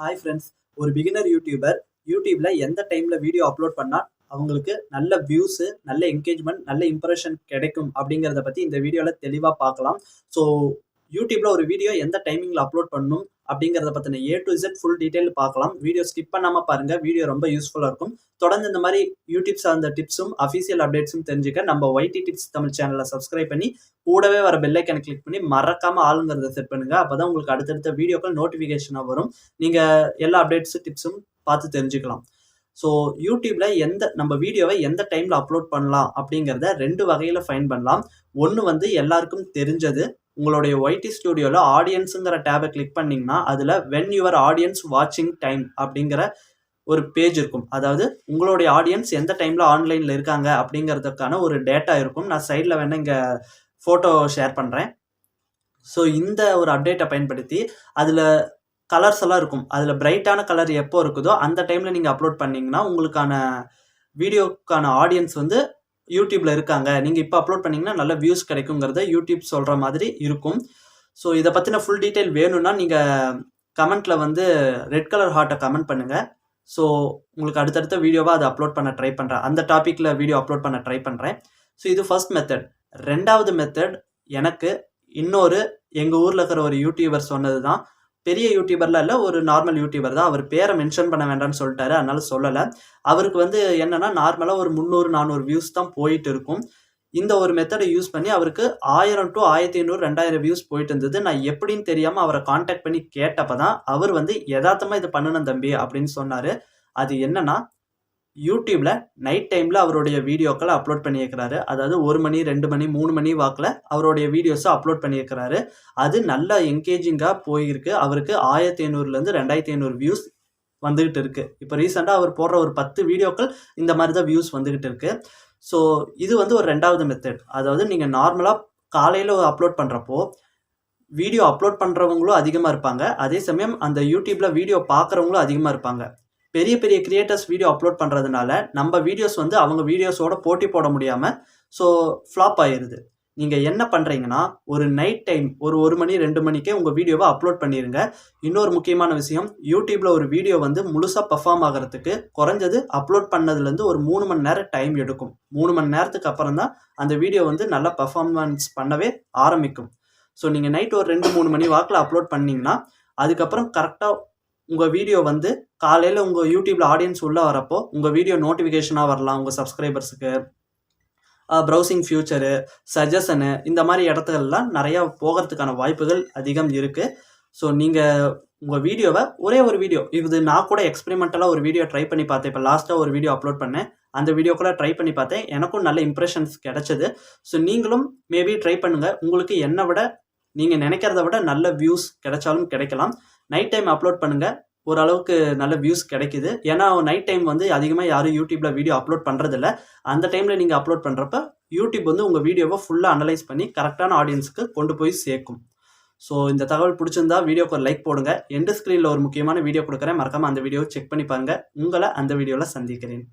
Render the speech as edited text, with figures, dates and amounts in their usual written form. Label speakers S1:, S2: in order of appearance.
S1: Hi friends. ஒரு beginner யூடியூப்ல எந்த டைம்ல வீடியோ அப்லோட் பண்ணா அவங்களுக்கு நல்ல வியூஸ், நல்ல என்கேஜ்மெண்ட், நல்ல இம்ப்ரெஷன் கிடைக்கும் அப்படிங்கிறத பத்தி இந்த வீடியோல தெளிவா பார்க்கலாம். ஸோ யூடியூப்ல ஒரு வீடியோ எந்த டைமிங்ல அப்லோட் பண்ணணும் அப்படிங்கிறத பத்தின A to Z full detail பார்க்கலாம். வீடியோ ஸ்கிப் பண்ணாம பாருங்க. வீடியோ ரொம்ப யூஸ்ஃபுல்லா இருக்கும். தொடர்ந்து இந்த மாதிரி யூடியூப் சார்ந்த டிப்ஸும் அஃபீஷியல் அப்டேட்ஸும் தெரிஞ்சுக்க நம்ம YT டிப்ஸ் தமிழ் சேனலை சப்ஸ்கிரைப் பண்ணி கூடவே வர பெல் ஐக்கனை கிளிக் பண்ணி மறக்காம ஆளுங்கிறத செட் பண்ணுங்க. அப்பதான் உங்களுக்கு அடுத்தடுத்த வீடியோக்கள் நோட்டிஃபிகேஷனா வரும். நீங்க எல்லா அப்டேட்ஸ் டிப்ஸும் பார்த்து தெரிஞ்சுக்கலாம். ஸோ யூடியூப்ல நம்ம வீடியோவை எந்த டைம்ல அப்லோட் பண்ணலாம் அப்படிங்கிறத 2 வகையில ஃபைன் பண்ணலாம். ஒன்று வந்து எல்லாருக்கும் தெரிஞ்சது, உங்களுடைய YT ஸ்டுடியோல ஆடியன்ஸுங்கிற டேபை கிளிக் பண்ணீங்கன்னா அதில் வென் யுவர் ஆடியன்ஸ் வாட்சிங் டைம் அப்படிங்கிற ஒரு பேஜ் இருக்கும். அதாவது உங்களுடைய ஆடியன்ஸ் எந்த டைம்ல ஆன்லைன்ல இருக்காங்க அப்படிங்கிறதுக்கான ஒரு டேட்டா இருக்கும். நான் சைடில் வேணா இங்கே ஃபோட்டோ ஷேர் பண்ணுறேன். ஸோ இந்த ஒரு அப்டேட்டை பயன்படுத்தி அதில் கலர்ஸ் எல்லாம் இருக்கும். அதில் பிரைட்டான கலர் எப்போ இருக்குதோ அந்த டைமில் நீங்கள் அப்லோட் பண்ணிங்கன்னா உங்களுக்கான வீடியோக்கான ஆடியன்ஸ் வந்து யூடியூப்ல இருக்காங்க, நீங்கள் இப்போ அப்லோட் பண்ணிங்கன்னா நல்ல வியூஸ் கிடைக்குங்கிறத யூடியூப் சொல்கிற மாதிரி இருக்கும். ஸோ இதை பற்றின ஃபுல் டீட்டெயில் வேணும்னா நீங்கள் கமெண்ட்டில் வந்து ரெட் கலர் ஹார்ட்டை கமெண்ட் பண்ணுங்கள். ஸோ உங்களுக்கு அடுத்தடுத்த வீடியோவாக அதை அப்லோட் பண்ண ட்ரை பண்ணுறேன். அந்த டாப்பிக்கில் வீடியோ அப்லோட் பண்ண ட்ரை பண்ணுறேன். ஸோ இது ஃபர்ஸ்ட் மெத்தட். ரெண்டாவது மெத்தட் எனக்கு இன்னொரு எங்கள் ஊரில் இருக்கிற ஒரு யூடியூபர் சொன்னது தான். பெரிய யூடியூபர்லாம் இல்லை, ஒரு நார்மல் யூடியூபர் தான். அவர் பேரை மென்ஷன் பண்ண வேண்டாம்னு சொல்லிட்டாரு, அதனால சொல்லலை. அவருக்கு வந்து என்னன்னா நார்மலாக ஒரு 300-400 வியூஸ் தான் போயிட்டு இருக்கும். இந்த ஒரு மெத்தடை யூஸ் பண்ணி அவருக்கு 1000 to 1500 2000 வியூஸ் போயிட்டு இருந்தது. நான் எப்படின்னு தெரியாமல் அவரை காண்டாக்ட் பண்ணி கேட்டப்போ தான் அவர் வந்து யதார்த்தமாக இது பண்ணணும் தம்பி அப்படின்னு சொன்னார். அது என்னன்னா, யூடியூப்ல நைட் டைம்ல அவருடைய வீடியோக்களை அப்லோட் பண்ணியிருக்கிறாரு. அதாவது 1 மணி 2 மணி 3 மணி வாக்கில் அவருடைய வீடியோஸை அப்லோட் பண்ணியிருக்கிறாரு. அது நல்ல என்கேஜிங்காக போயிருக்கு. அவருக்கு 1500லேருந்து 2500 வியூஸ் வந்துகிட்டு இருக்கு. இப்போ ரீசெண்டாக அவர் போடுற ஒரு 10 வீடியோக்கள் இந்த மாதிரி தான் வியூஸ் வந்துகிட்டு இருக்கு. ஸோ இது வந்து ஒரு 2வது மெத்தட். அதாவது நீங்கள் நார்மலாக காலையில் அப்லோட் பண்ணுறப்போ வீடியோ அப்லோட் பண்ணுறவங்களும் அதிகமாக இருப்பாங்க, அதே சமயம் அந்த யூடியூப்ல வீடியோ பார்க்குறவங்களும் அதிகமாக இருப்பாங்க. பெரிய பெரிய கிரியேட்டர்ஸ் வீடியோ அப்லோட் பண்ணுறதுனால நம்ம வீடியோஸ் வந்து அவங்க வீடியோஸோட போட்டி போட முடியாமல் ஸோ ஃப்ளாப் ஆயிடுது. நீங்கள் என்ன பண்ணுறீங்கன்னா, ஒரு நைட் டைம் ஒரு 1 மணி 2 மணிக்கே உங்கள் வீடியோவை அப்லோட் பண்ணிடுங்க. இன்னொரு முக்கியமான விஷயம், யூடியூப்பில் ஒரு வீடியோ வந்து முழுசாக பர்ஃபார்ம் ஆகிறதுக்கு குறைஞ்சது அப்லோட் பண்ணதுலேருந்து ஒரு 3 மணி நேரம் டைம் எடுக்கும். 3 மணி நேரத்துக்கு அப்புறம் தான் அந்த வீடியோ வந்து நல்லா பர்ஃபார்மன்ஸ் பண்ணவே ஆரம்பிக்கும். ஸோ நீங்கள் நைட் ஒரு 2-3 மணி வாக்கில் அப்லோட் பண்ணிங்கன்னா அதுக்கப்புறம் கரெக்டாக உங்கள் வீடியோ வந்து காலையில் உங்கள் யூடியூப்ல ஆடியன்ஸ் உள்ளே வரப்போ உங்கள் வீடியோ நோட்டிஃபிகேஷனாக வரலாம். உங்கள் சப்ஸ்கிரைபர்ஸுக்கு ப்ரௌசிங் ஃபியூச்சரு, சஜஷனு, இந்த மாதிரி இடத்துலலாம் நிறையா போகிறதுக்கான வாய்ப்புகள் அதிகம் இருக்குது. ஸோ நீங்கள் உங்கள் வீடியோவை ஒரே ஒரு வீடியோ, இது நான் கூட எக்ஸ்பெரிமெண்டலாக ஒரு வீடியோ ட்ரை பண்ணி பார்த்தேன். இப்போ லாஸ்ட்டாக ஒரு வீடியோ அப்லோட் பண்ணேன். அந்த வீடியோ கூட ட்ரை பண்ணி பார்த்தேன். எனக்கும் நல்ல இம்ப்ரெஷன்ஸ் கிடைச்சது. ஸோ நீங்களும் மேபி ட்ரை பண்ணுங்கள். உங்களுக்கு என்னை விட நீங்கள் நினைக்கிறத விட நல்ல வியூஸ் கிடைச்சாலும் கிடைக்கலாம். நைட் டைம் அப்லோட் பண்ணுங்கள், ஓரளவுக்கு நல்ல வியூஸ் கிடைக்குது. ஏன்னா நைட் டைம் வந்து அதிகமாக யாரும் யூடியூப்ல வீடியோ அப்லோட் பண்ணுறதில்ல. அந்த டைமில் நீங்கள் அப்லோட் பண்ணுறப்ப யூடியூப் வந்து உங்கள் வீடியோவை ஃபுல்லாக அனலைஸ் பண்ணி கரெக்டான ஆடியன்ஸுக்கு கொண்டு போய் சேர்க்கும். ஸோ இந்த தகவல் பிடிச்சிருந்தா வீடியோக்கு ஒரு லைக் போடுங்க. எண்டு ஸ்க்ரீனில் ஒரு முக்கியமான வீடியோ கொடுக்குறேன், மறக்காமல் அந்த வீடியோவை செக் பண்ணி பாருங்கள். உங்களை அந்த வீடியோவில் சந்திக்கிறேன்.